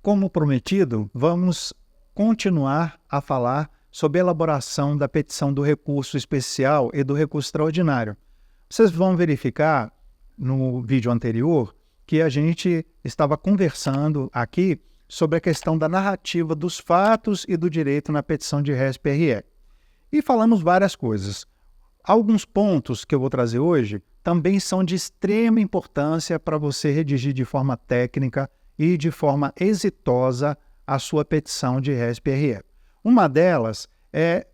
como prometido, vamos continuar a falar sobre a elaboração da petição do recurso especial e do recurso extraordinário. Vocês vão verificar no vídeo anterior que a gente estava conversando aqui sobre a questão da narrativa dos fatos e do direito na petição de RES-PRE. E falamos várias coisas. Alguns pontos que eu vou trazer hoje também são de extrema importância para você redigir de forma técnica e de forma exitosa a sua petição de RES-PRE. Uma delas é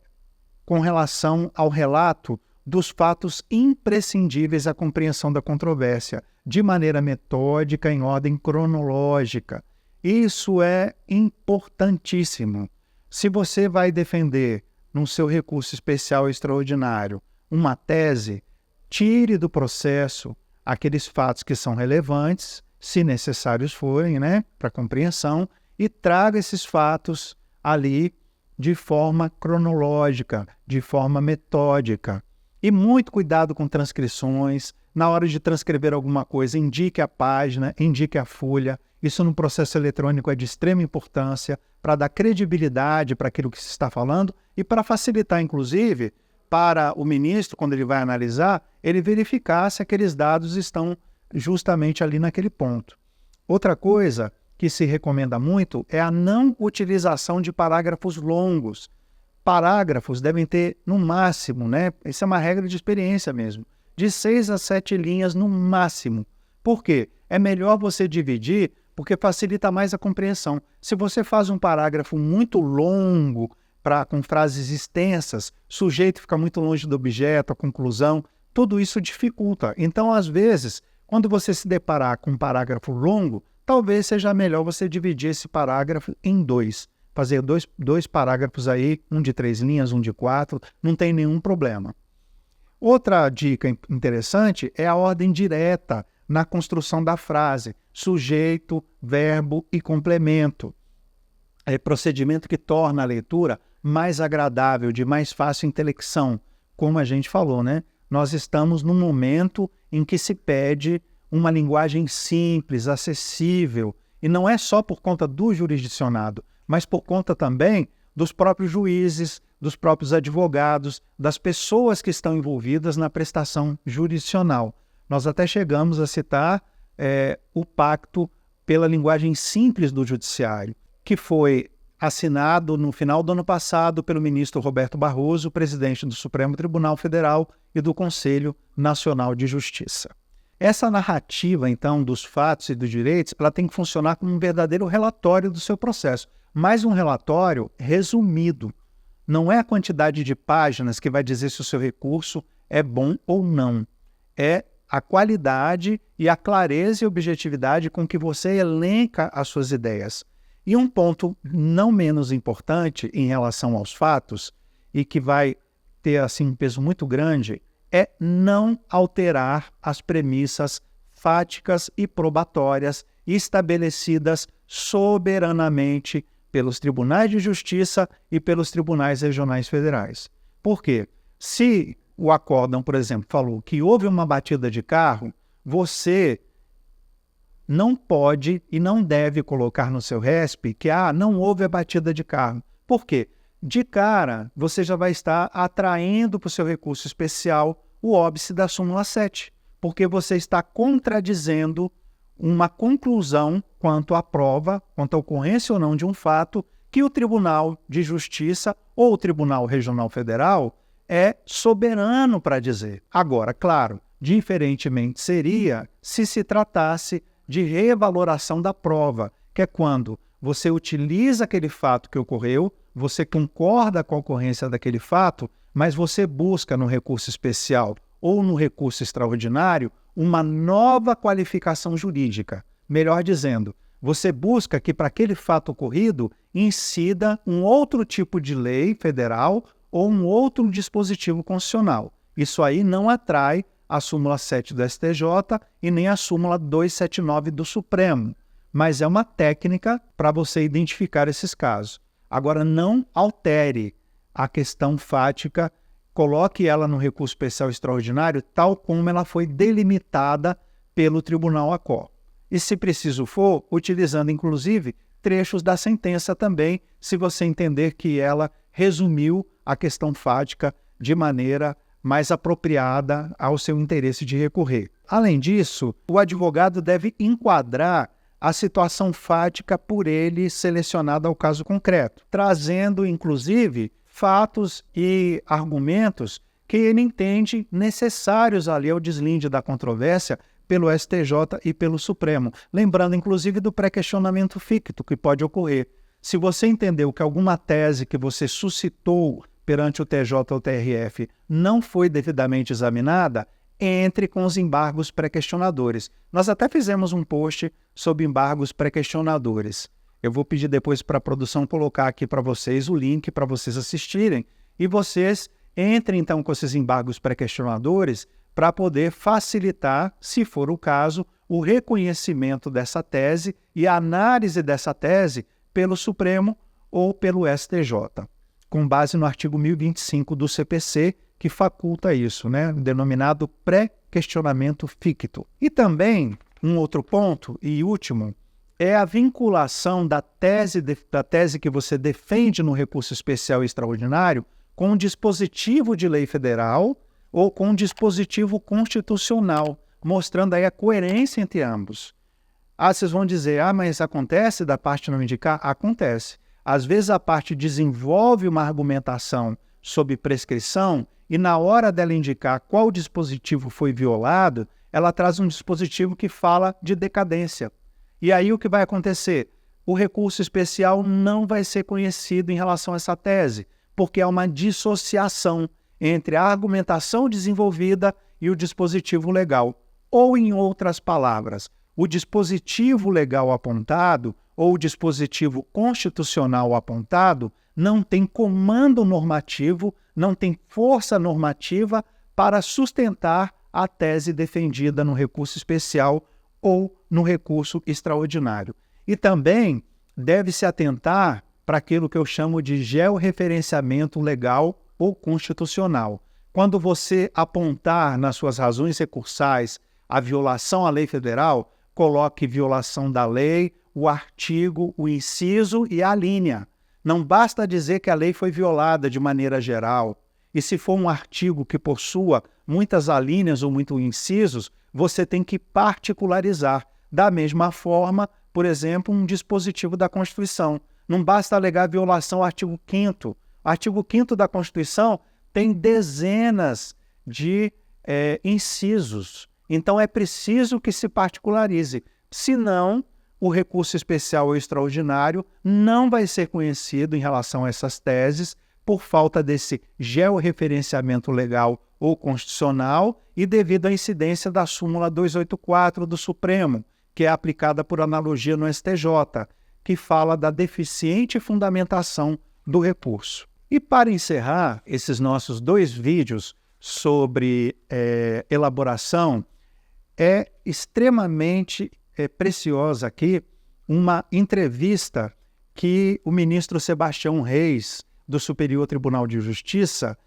com relação ao relato dos fatos imprescindíveis à compreensão da controvérsia, de maneira metódica, em ordem cronológica. Isso é importantíssimo. Se você vai defender no seu recurso especial extraordinário uma tese, tire do processo aqueles fatos que são relevantes, se necessários forem, para compreensão, e traga esses fatos ali de forma cronológica, de forma metódica. E muito cuidado com transcrições. Na hora de transcrever alguma coisa, indique a página, indique a folha. Isso no processo eletrônico é de extrema importância para dar credibilidade para aquilo que se está falando e para facilitar, inclusive, para o ministro, quando ele vai analisar, ele verificar se aqueles dados estão justamente ali naquele ponto. Outra coisa que se recomenda muito é a não utilização de parágrafos longos. Parágrafos devem ter, no máximo, isso é uma regra de experiência mesmo, de 6 a 7 linhas no máximo. Por quê? É melhor você dividir, porque facilita mais a compreensão. Se você faz um parágrafo muito longo, com frases extensas, o sujeito fica muito longe do objeto, a conclusão, tudo isso dificulta. Então, às vezes, quando você se deparar com um parágrafo longo, talvez seja melhor você dividir esse parágrafo em dois. Fazer dois parágrafos aí, um de 3 linhas, um de 4, não tem nenhum problema. Outra dica interessante é a ordem direta na construção da frase, sujeito, verbo e complemento. É procedimento que torna a leitura mais agradável, de mais fácil intelecção, como a gente falou, Nós estamos num momento em que se pede uma linguagem simples, acessível, e não é só por conta do jurisdicionado, mas por conta também dos próprios juízes, dos próprios advogados, das pessoas que estão envolvidas na prestação jurisdicional. Nós até chegamos a citar o Pacto pela Linguagem Simples do Judiciário, que foi assinado no final do ano passado pelo ministro Roberto Barroso, presidente do Supremo Tribunal Federal e do Conselho Nacional de Justiça. Essa narrativa, então, dos fatos e dos direitos, ela tem que funcionar como um verdadeiro relatório do seu processo, mas um relatório resumido. Não é a quantidade de páginas que vai dizer se o seu recurso é bom ou não. É a qualidade e a clareza e objetividade com que você elenca as suas ideias. E um ponto não menos importante em relação aos fatos, e que vai ter assim, um peso muito grande, é não alterar as premissas fáticas e probatórias estabelecidas soberanamente pelos tribunais de justiça e pelos tribunais regionais federais. Por quê? Se o acórdão, por exemplo, falou que houve uma batida de carro, você não pode e não deve colocar no seu RESP que não houve a batida de carro. Por quê? De cara, você já vai estar atraindo para o seu recurso especial o óbice da súmula 7, porque você está contradizendo uma conclusão quanto à prova, quanto à ocorrência ou não de um fato, que o Tribunal de Justiça ou o Tribunal Regional Federal é soberano para dizer. Agora, claro, diferentemente seria se tratasse de revaloração da prova, que é quando você utiliza aquele fato que ocorreu, você concorda com a ocorrência daquele fato, mas você busca no recurso especial ou no recurso extraordinário uma nova qualificação jurídica. Melhor dizendo, você busca que para aquele fato ocorrido incida um outro tipo de lei federal ou um outro dispositivo constitucional. Isso aí não atrai a súmula 7 do STJ e nem a súmula 279 do Supremo, mas é uma técnica para você identificar esses casos. Agora, não altere a questão fática, coloque ela no recurso especial extraordinário tal como ela foi delimitada pelo Tribunal ACO. E, se preciso for, utilizando, inclusive, trechos da sentença também, se você entender que ela resumiu a questão fática de maneira mais apropriada ao seu interesse de recorrer. Além disso, o advogado deve enquadrar a situação fática por ele selecionada ao caso concreto, trazendo, inclusive, fatos e argumentos que ele entende necessários ali ao deslinde da controvérsia pelo STJ e pelo Supremo. Lembrando, inclusive, do pré-questionamento ficto que pode ocorrer. Se você entendeu que alguma tese que você suscitou perante o TJ ou o TRF não foi devidamente examinada, entre com os embargos pré-questionadores. Nós até fizemos um post sobre embargos pré-questionadores. Eu vou pedir depois para a produção colocar aqui para vocês o link para vocês assistirem. E vocês entrem então com esses embargos pré-questionadores para poder facilitar, se for o caso, o reconhecimento dessa tese e a análise dessa tese pelo Supremo ou pelo STJ, com base no artigo 1025 do CPC, que faculta isso, né? Denominado pré-questionamento ficto. E também, um outro ponto e último, é a vinculação da tese que você defende no recurso especial e extraordinário com um dispositivo de lei federal ou com um dispositivo constitucional, mostrando aí a coerência entre ambos. Vocês vão dizer, mas acontece da parte não indicar? Acontece. Às vezes a parte desenvolve uma argumentação sob prescrição e na hora dela indicar qual dispositivo foi violado, ela traz um dispositivo que fala de decadência. E aí o que vai acontecer? O recurso especial não vai ser conhecido em relação a essa tese, porque há uma dissociação entre a argumentação desenvolvida e o dispositivo legal. Ou, em outras palavras, o dispositivo legal apontado ou o dispositivo constitucional apontado não tem comando normativo, não tem força normativa para sustentar a tese defendida no recurso especial ou no recurso extraordinário. E também deve-se atentar para aquilo que eu chamo de georreferenciamento legal ou constitucional. Quando você apontar nas suas razões recursais a violação à lei federal, coloque violação da lei, o artigo, o inciso e a linha. Não basta dizer que a lei foi violada de maneira geral. E se for um artigo que possua muitas alíneas ou muitos incisos, você tem que particularizar. Da mesma forma, por exemplo, um dispositivo da Constituição. Não basta alegar violação ao artigo 5º. O artigo 5º da Constituição tem dezenas de incisos. Então, é preciso que se particularize. Senão, o recurso especial ou extraordinário não vai ser conhecido em relação a essas teses por falta desse georreferenciamento legal ou constitucional e devido à incidência da súmula 284 do Supremo, que é aplicada por analogia no STJ, que fala da deficiente fundamentação do recurso. E para encerrar esses nossos 2 vídeos sobre elaboração, é extremamente preciosa aqui uma entrevista que o ministro Sebastião Reis, do Superior Tribunal de Justiça,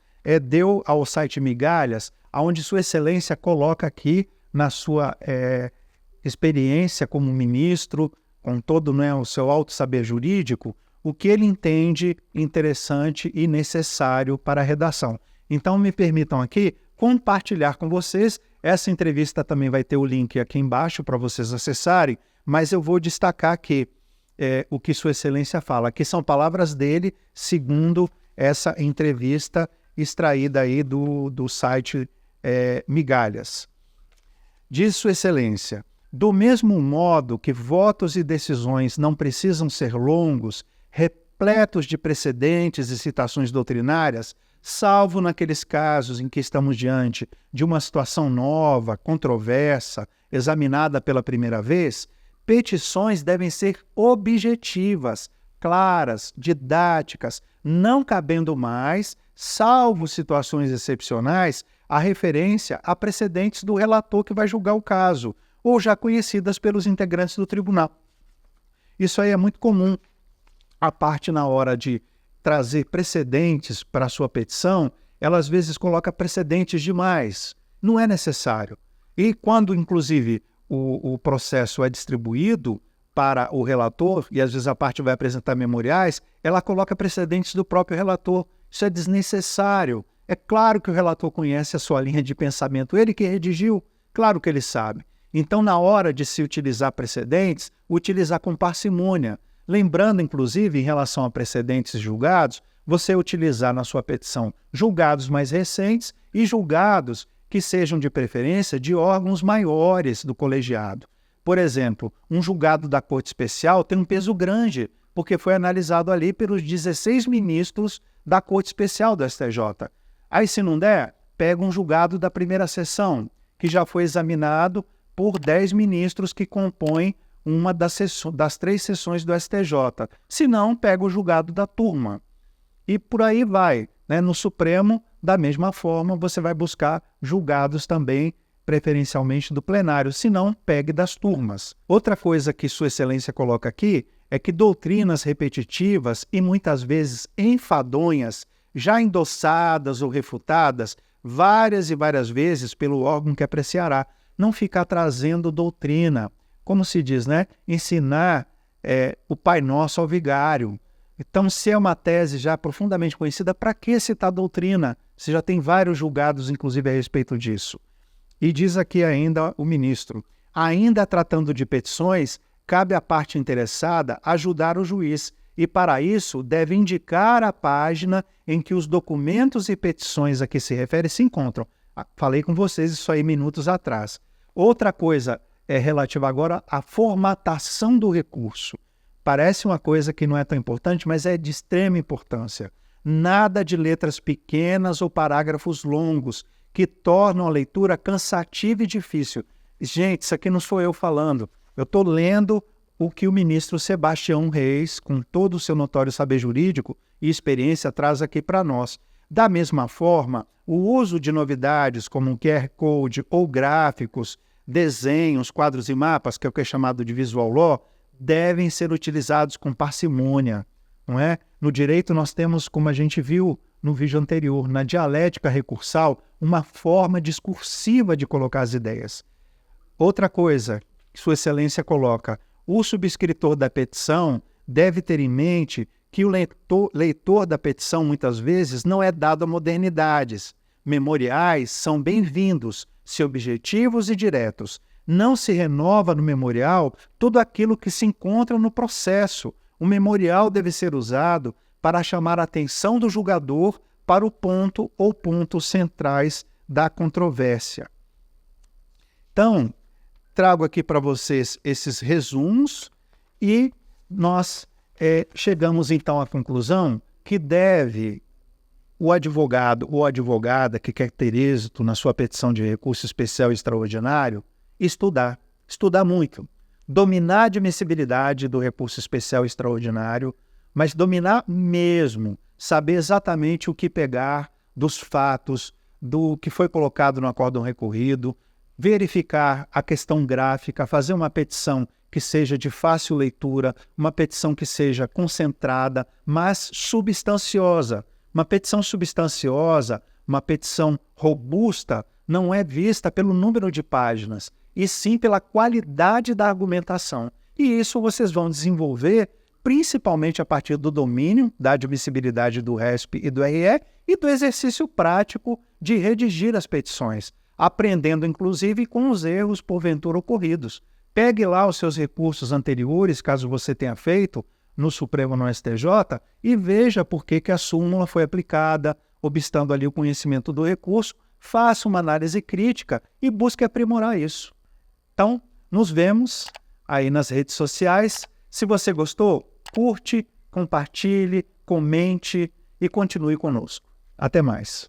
deu ao site Migalhas, onde Sua Excelência coloca aqui na sua experiência como ministro, com todo o seu alto saber jurídico, o que ele entende interessante e necessário para a redação. Então, me permitam aqui compartilhar com vocês. Essa entrevista também vai ter o link aqui embaixo para vocês acessarem, mas eu vou destacar aqui o que Sua Excelência fala, que são palavras dele, segundo essa entrevista extraída aí do site Migalhas. Diz Sua Excelência: do mesmo modo que votos e decisões não precisam ser longos, repletos de precedentes e citações doutrinárias, salvo naqueles casos em que estamos diante de uma situação nova, controversa, examinada pela primeira vez, petições devem ser objetivas, claras, didáticas, não cabendo mais, salvo situações excepcionais, a referência a precedentes do relator que vai julgar o caso, ou já conhecidas pelos integrantes do tribunal. Isso aí é muito comum. A parte, na hora de trazer precedentes para a sua petição, ela às vezes coloca precedentes demais. Não é necessário. E quando, inclusive, o processo é distribuído para o relator, e às vezes a parte vai apresentar memoriais, ela coloca precedentes do próprio relator. Isso é desnecessário. É claro que o relator conhece a sua linha de pensamento, ele que redigiu, claro que ele sabe. Então, na hora de se utilizar precedentes, utilizar com parcimônia. Lembrando, inclusive, em relação a precedentes julgados, você utilizar na sua petição julgados mais recentes e julgados que sejam de preferência de órgãos maiores do colegiado. Por exemplo, um julgado da Corte Especial tem um peso grande, porque foi analisado ali pelos 16 ministros da Corte Especial do STJ. Aí, se não der, pega um julgado da primeira sessão, que já foi examinado por 10 ministros que compõem uma das 3 sessões do STJ. Se não, pega o julgado da turma. E por aí vai, né? No Supremo, da mesma forma, você vai buscar julgados também, preferencialmente do plenário. Se não, pegue das turmas. Outra coisa que Sua Excelência coloca aqui é que doutrinas repetitivas e muitas vezes enfadonhas, já endossadas ou refutadas várias e várias vezes pelo órgão que apreciará, não ficar trazendo doutrina. Como se diz, né? Ensinar o Pai Nosso ao vigário. Então, se é uma tese já profundamente conhecida, para que citar doutrina? Se já tem vários julgados, inclusive, a respeito disso. E diz aqui ainda o ministro, ainda tratando de petições, cabe à parte interessada ajudar o juiz e, para isso, deve indicar a página em que os documentos e petições a que se refere se encontram. Falei com vocês isso aí minutos atrás. Outra coisa relativa agora à formatação do recurso. Parece uma coisa que não é tão importante, mas é de extrema importância. Nada de letras pequenas ou parágrafos longos que tornam a leitura cansativa e difícil. Gente, isso aqui não sou eu falando. Eu estou lendo o que o ministro Sebastião Reis, com todo o seu notório saber jurídico e experiência, traz aqui para nós. Da mesma forma, o uso de novidades como um QR Code ou gráficos, desenhos, quadros e mapas, que é o que é chamado de visual law, devem ser utilizados com parcimônia, não é? No direito nós temos, como a gente viu no vídeo anterior, na dialética recursal, uma forma discursiva de colocar as ideias. Outra coisa que Sua Excelência coloca, o subscritor da petição deve ter em mente que o leitor da petição, muitas vezes, não é dado a modernidades. Memoriais são bem-vindos, se objetivos e diretos. Não se renova no memorial tudo aquilo que se encontra no processo. O memorial deve ser usado para chamar a atenção do julgador para o ponto ou pontos centrais da controvérsia. Então, trago aqui para vocês esses resumos e nós chegamos então à conclusão que deve o advogado ou advogada que quer ter êxito na sua petição de recurso especial e extraordinário estudar muito, dominar a admissibilidade do recurso especial e extraordinário, mas dominar mesmo, saber exatamente o que pegar dos fatos, do que foi colocado no acórdão recorrido, verificar a questão gráfica, fazer uma petição que seja de fácil leitura, uma petição que seja concentrada, mas substanciosa. Uma petição substanciosa, uma petição robusta, não é vista pelo número de páginas, e sim pela qualidade da argumentação. E isso vocês vão desenvolver principalmente a partir do domínio da admissibilidade do RESP e do RE e do exercício prático de redigir as petições, aprendendo inclusive com os erros porventura ocorridos. Pegue lá os seus recursos anteriores, caso você tenha feito, no Supremo ou no STJ, e veja por que a súmula foi aplicada, obstando ali o conhecimento do recurso, faça uma análise crítica e busque aprimorar isso. Então, nos vemos aí nas redes sociais. Se você gostou, curte, compartilhe, comente e continue conosco. Até mais.